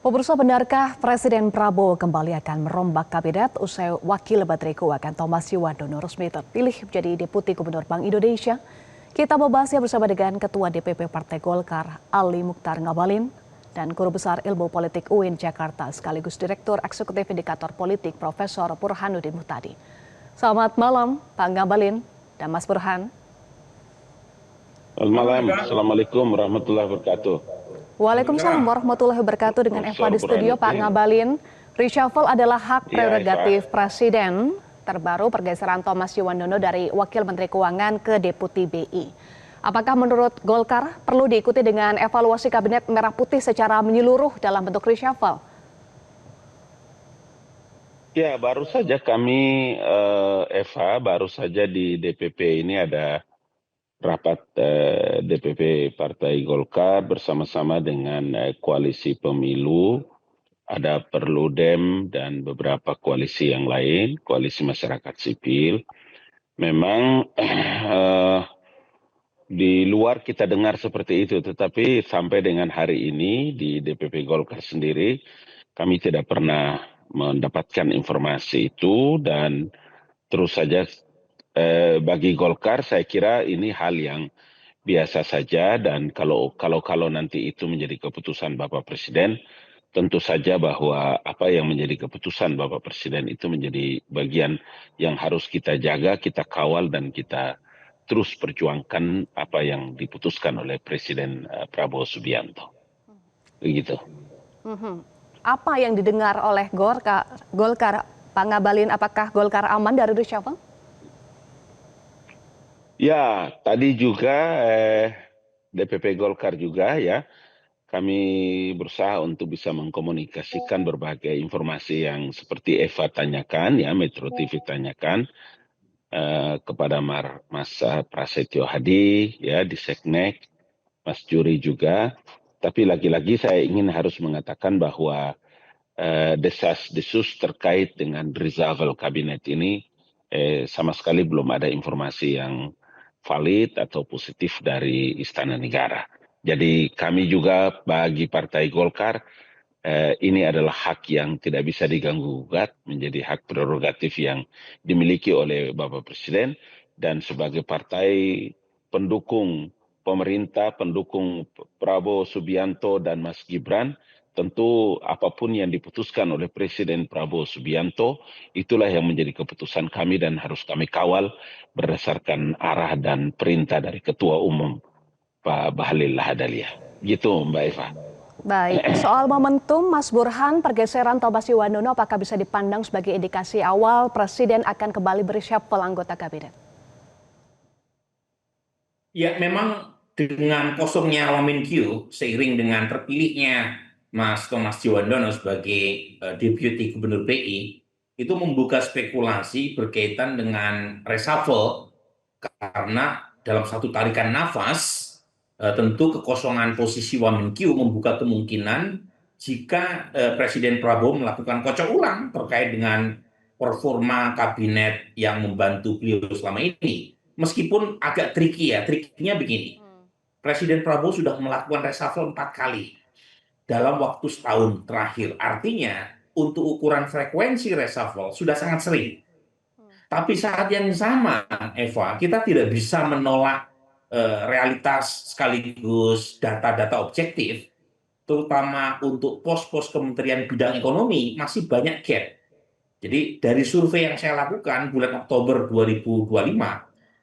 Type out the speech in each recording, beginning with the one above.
Pemirsa, benarkah Presiden Prabowo kembali akan merombak kabinet usai Wakil Menteri Keuangan Thomas Yuwandono resmi terpilih menjadi Deputi Gubernur Bank Indonesia? Kita membahasnya bersama dengan Ketua DPP Partai Golkar Ali Muchtar Ngabalin dan Guru Besar Ilmu Politik UIN Jakarta sekaligus Direktur Eksekutif Indikator Politik Profesor Burhanuddin Muhtadi. Selamat malam Pak Ngabalin dan Mas Burhan. Selamat malam, Assalamualaikum warahmatullahi wabarakatuh. Waalaikumsalam warahmatullahi wabarakatuh. Dengan Eva di studio, Pak Ngabalin. Reshuffle adalah hak prerogatif Presiden. Terbaru pergeseran Thomas Yuwandono dari Wakil Menteri Keuangan ke Deputi BI. Apakah menurut Golkar perlu diikuti dengan evaluasi Kabinet Merah Putih secara menyeluruh dalam bentuk reshuffle? Ya, baru saja kami, Eva, baru saja di DPP ini ada rapat DPP Partai Golkar bersama-sama dengan koalisi pemilu, ada Perludem dan beberapa koalisi yang lain, koalisi masyarakat sipil. Memang di luar kita dengar seperti itu, tetapi sampai dengan hari ini di DPP Golkar sendiri, kami tidak pernah mendapatkan informasi itu dan terus saja bagi Golkar saya kira ini hal yang biasa saja dan kalau nanti itu menjadi keputusan Bapak Presiden, tentu saja bahwa apa yang menjadi keputusan Bapak Presiden itu menjadi bagian yang harus kita jaga, kita kawal dan kita terus perjuangkan apa yang diputuskan oleh Presiden Prabowo Subianto. Begitu. Apa yang didengar oleh Golkar, Pak Ngabalin, apakah Golkar aman dari reshuffle? Ya, tadi juga DPP Golkar juga ya, kami berusaha untuk bisa mengkomunikasikan berbagai informasi yang seperti Eva tanyakan, ya Metro TV tanyakan kepada Mas Prasetyo Hadi, ya di Seknek, Mas Juri juga. Tapi lagi-lagi saya ingin harus mengatakan bahwa desas-desus terkait dengan reshuffle kabinet ini sama sekali belum ada informasi yang valid atau positif dari Istana Negara. Jadi kami juga bagi Partai Golkar ini adalah hak yang tidak bisa diganggu-gugat, menjadi hak prerogatif yang dimiliki oleh Bapak Presiden dan sebagai partai pendukung pemerintah, pendukung Prabowo Subianto dan Mas Gibran, tentu apapun yang diputuskan oleh Presiden Prabowo Subianto, itulah yang menjadi keputusan kami dan harus kami kawal berdasarkan arah dan perintah dari Ketua Umum Pak Bahlil Lahadalia. Gitu Mbak Eva. Baik, soal momentum Mas Burhan, pergeseran Thomas Yuwandono apakah bisa dipandang sebagai indikasi awal Presiden akan kembali bereshuffle anggota kabinet? Ya, memang dengan kosongnya Wamenkyu seiring dengan terpilihnya Mas Thomas Yuwandono sebagai Deputi Gubernur BI itu membuka spekulasi berkaitan dengan reshuffle karena dalam satu tarikan nafas tentu kekosongan posisi Wamenkyu membuka kemungkinan jika Presiden Prabowo melakukan kocok ulang terkait dengan performa kabinet yang membantu beliau selama ini. Meskipun agak tricky ya, trikinya begini. Presiden Prabowo sudah melakukan reshuffle 4 kali dalam waktu setahun terakhir. Artinya untuk ukuran frekuensi reshuffle sudah sangat sering. Tapi saat yang sama, Eva, kita tidak bisa menolak realitas sekaligus data-data objektif, terutama untuk pos-pos Kementerian Bidang Ekonomi masih banyak gap. Jadi dari survei yang saya lakukan bulan Oktober 2025,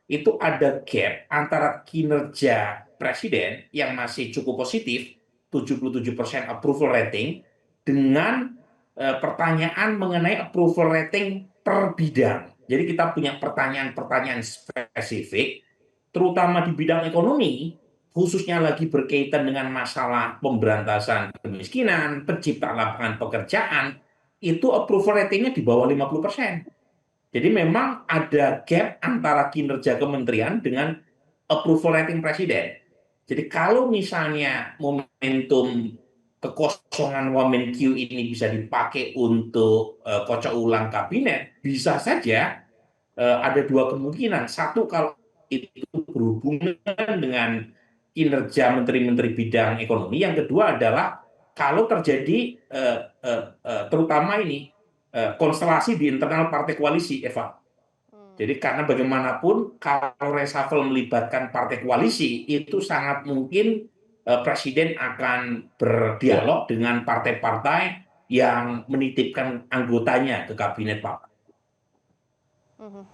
itu ada gap antara kinerja presiden yang masih cukup positif, 77% approval rating, dengan pertanyaan mengenai approval rating per bidang. Jadi kita punya pertanyaan-pertanyaan spesifik, terutama di bidang ekonomi, khususnya lagi berkaitan dengan masalah pemberantasan kemiskinan, penciptaan lapangan pekerjaan, itu approval ratingnya di bawah 50%. Jadi memang ada gap antara kinerja kementerian dengan approval rating presiden. Jadi kalau misalnya momentum kekosongan Wamenkyu ini bisa dipakai untuk kocok ulang kabinet, bisa saja ada dua kemungkinan. Satu, kalau itu berhubungan dengan kinerja menteri-menteri bidang ekonomi. Yang kedua adalah kalau terjadi terutama ini konstelasi di internal partai koalisi, Eva. Jadi karena bagaimanapun kalau reshuffle melibatkan partai koalisi itu sangat mungkin presiden akan Ya. berdialog dengan partai-partai yang menitipkan anggotanya ke kabinet Pak.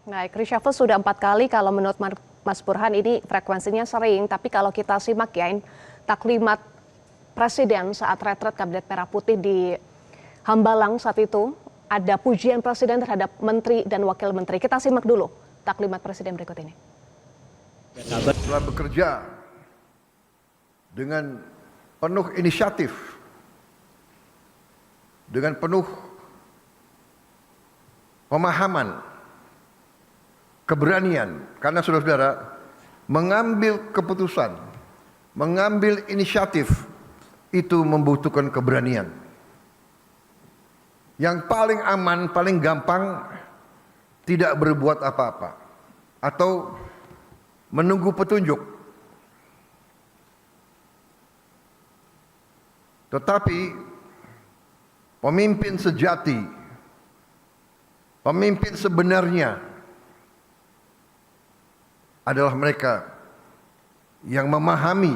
Baik, reshuffle sudah 4 kali. Kalau menurut Mas Burhan ini frekuensinya sering, tapi kalau kita simak ya, taklimat Presiden saat retret Kabinet Merah Putih di Hambalang saat itu, ada pujian Presiden terhadap Menteri dan Wakil Menteri. Kita simak dulu taklimat Presiden berikut ini. Telah bekerja dengan penuh inisiatif, dengan penuh pemahaman, keberanian, karena saudara-saudara mengambil keputusan, mengambil inisiatif itu membutuhkan keberanian. Yang paling aman, paling gampang tidak berbuat apa-apa atau menunggu petunjuk. Tetapi pemimpin sejati, pemimpin sebenarnya adalah mereka yang memahami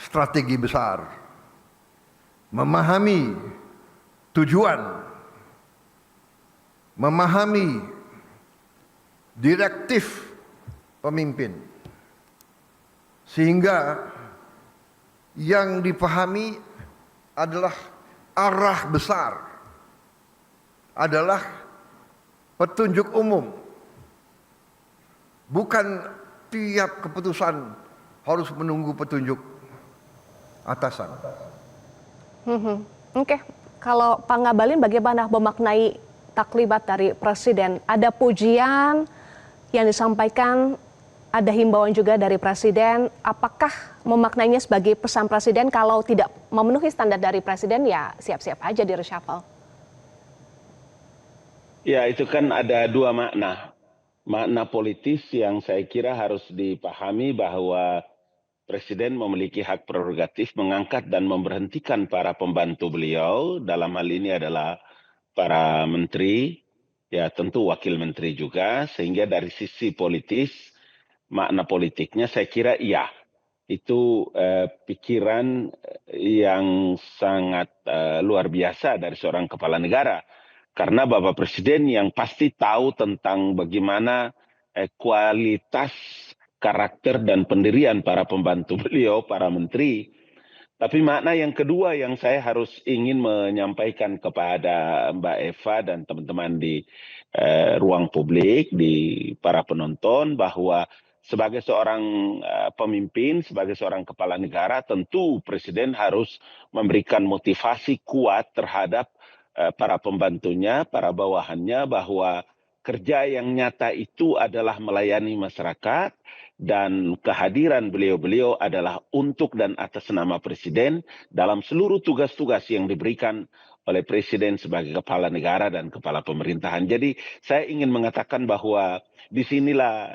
strategi besar, memahami tujuan, memahami direktif pemimpin, sehingga yang dipahami adalah arah besar, adalah petunjuk umum, bukan tiap keputusan harus menunggu petunjuk atasan. Oke. Kalau Pak Ngabalin bagaimana memaknai taklimat dari Presiden? Ada pujian yang disampaikan, ada himbauan juga dari Presiden. Apakah memaknainya sebagai pesan Presiden kalau tidak memenuhi standar dari Presiden ya siap-siap aja di reshuffle? Ya, itu kan ada dua makna. Makna politis yang saya kira harus dipahami bahwa Presiden memiliki hak prerogatif mengangkat dan memberhentikan para pembantu beliau, dalam hal ini adalah para menteri, ya tentu wakil menteri juga, sehingga dari sisi politis, makna politiknya saya kira iya. Itu pikiran yang sangat luar biasa dari seorang kepala negara. Karena Bapak Presiden yang pasti tahu tentang bagaimana kualitas karakter dan pendirian para pembantu beliau, para menteri. Tapi makna yang kedua yang saya harus ingin menyampaikan kepada Mbak Eva dan teman-teman di ruang publik, di para penonton, bahwa sebagai seorang pemimpin, sebagai seorang kepala negara, tentu Presiden harus memberikan motivasi kuat terhadap para pembantunya, para bawahannya, bahwa kerja yang nyata itu adalah melayani masyarakat, dan kehadiran beliau-beliau adalah untuk dan atas nama Presiden dalam seluruh tugas-tugas yang diberikan oleh Presiden sebagai kepala negara dan kepala pemerintahan. Jadi saya ingin mengatakan bahwa disinilah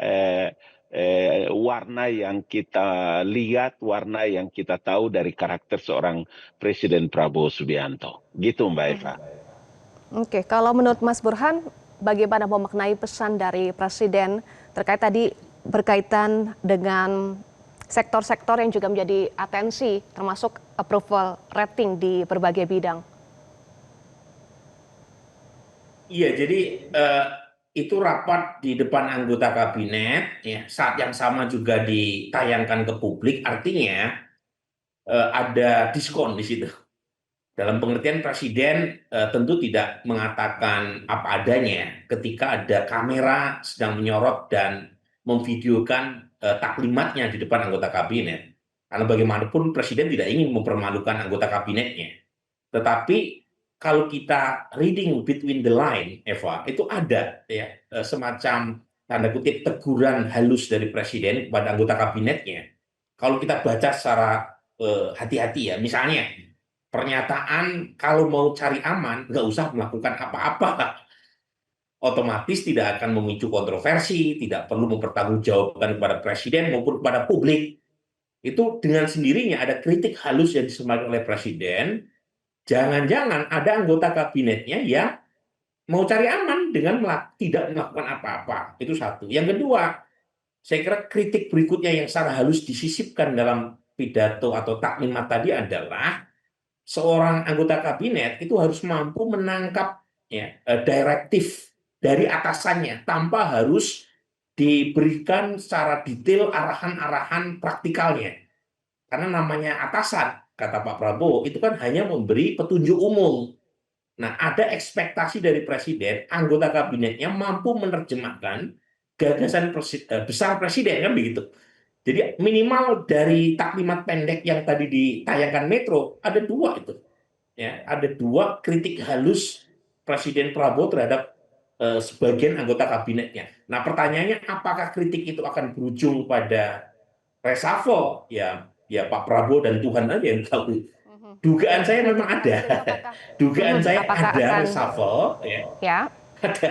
warna yang kita lihat, warna yang kita tahu dari karakter seorang Presiden Prabowo Subianto. Gitu Mbak Eva. Oke, kalau menurut Mas Burhan, bagaimana memaknai pesan dari Presiden terkait tadi berkaitan dengan sektor-sektor yang juga menjadi atensi, termasuk approval rating di berbagai bidang? Iya, jadi itu rapat di depan anggota kabinet, ya, saat yang sama juga ditayangkan ke publik, artinya ada diskon di situ. Dalam pengertian Presiden tentu tidak mengatakan apa adanya ketika ada kamera sedang menyorot dan memvideokan taklimatnya di depan anggota kabinet. Karena bagaimanapun Presiden tidak ingin mempermalukan anggota kabinetnya. Tetapi kalau kita reading between the line, Eva, itu ada ya semacam tanda kutip teguran halus dari Presiden kepada anggota kabinetnya. Kalau kita baca secara hati-hati ya, misalnya pernyataan kalau mau cari aman nggak usah melakukan apa-apa, otomatis tidak akan memicu kontroversi, tidak perlu mempertanggungjawabkan kepada Presiden maupun kepada publik. itu dengan sendirinya ada kritik halus yang disampaikan oleh Presiden, jangan-jangan ada anggota kabinetnya yang mau cari aman dengan tidak melakukan apa-apa. Itu satu. Yang kedua, saya kira kritik berikutnya yang secara halus disisipkan dalam pidato atau taklimat tadi adalah seorang anggota kabinet itu harus mampu menangkap direktif dari atasannya tanpa harus diberikan secara detail arahan-arahan praktikalnya. Karena namanya atasan, kata Pak Prabowo, itu kan hanya memberi petunjuk umum. Nah, ada ekspektasi dari Presiden, anggota kabinetnya mampu menerjemahkan gagasan besar Presiden, kan begitu. Jadi minimal dari taklimat pendek yang tadi ditayangkan Metro, ada dua itu. Ya, ada dua kritik halus Presiden Prabowo terhadap sebagian anggota kabinetnya. Nah, pertanyaannya apakah kritik itu akan berujung pada reshuffle? Ya Pak Prabowo dan Tuhan aja yang tahu. Dugaan saya memang ada. Dugaan saya ada reshuffle. Ya. Ada.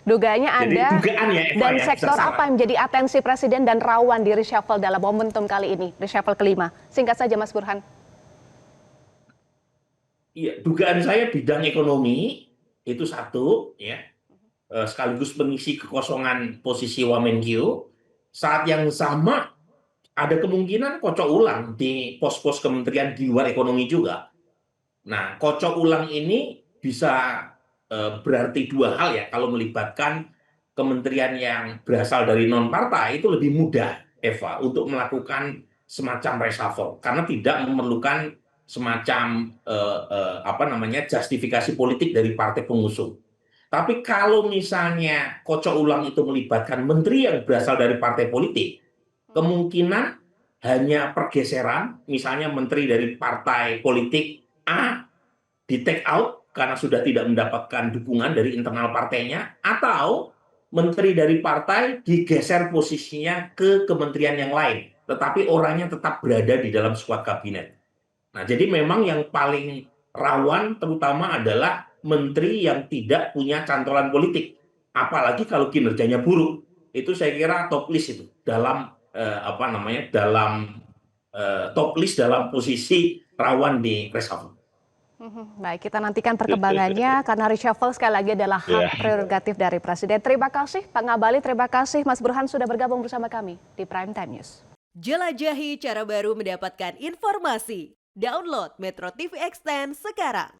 Dugaannya Jadi, ada. dugaannya, Eva, dan ya, sektor apa yang menjadi atensi Presiden dan rawan di reshuffle dalam momentum kali ini, reshuffle kelima? Singkat saja, Mas Burhan. Iya, dugaan saya bidang ekonomi itu satu, ya. Sekaligus mengisi kekosongan posisi Wamenkyu. Saat yang sama ada kemungkinan kocok ulang di pos-pos kementerian di luar ekonomi juga. Nah, kocok ulang ini bisa berarti dua hal ya. Kalau melibatkan kementerian yang berasal dari non-partai itu lebih mudah, Eva, untuk melakukan semacam reshuffle karena tidak memerlukan semacam justifikasi politik dari partai pengusung. Tapi kalau misalnya kocok ulang itu melibatkan menteri yang berasal dari partai politik, kemungkinan hanya pergeseran, misalnya menteri dari partai politik A di take out karena sudah tidak mendapatkan dukungan dari internal partainya, atau menteri dari partai digeser posisinya ke kementerian yang lain, tetapi orangnya tetap berada di dalam skuad kabinet. Nah, jadi memang yang paling rawan terutama adalah menteri yang tidak punya cantolan politik, apalagi kalau kinerjanya buruk. Itu saya kira top list itu dalam top list dalam posisi rawan di reshuffle. Baik, kita nantikan perkembangannya karena reshuffle sekali lagi adalah hak prerogatif dari Presiden. Terima kasih Pak Ngabalin, terima kasih Mas Burhan sudah bergabung bersama kami di Prime Time News. Jelajahi cara baru mendapatkan informasi. Download Metro TV Extend sekarang.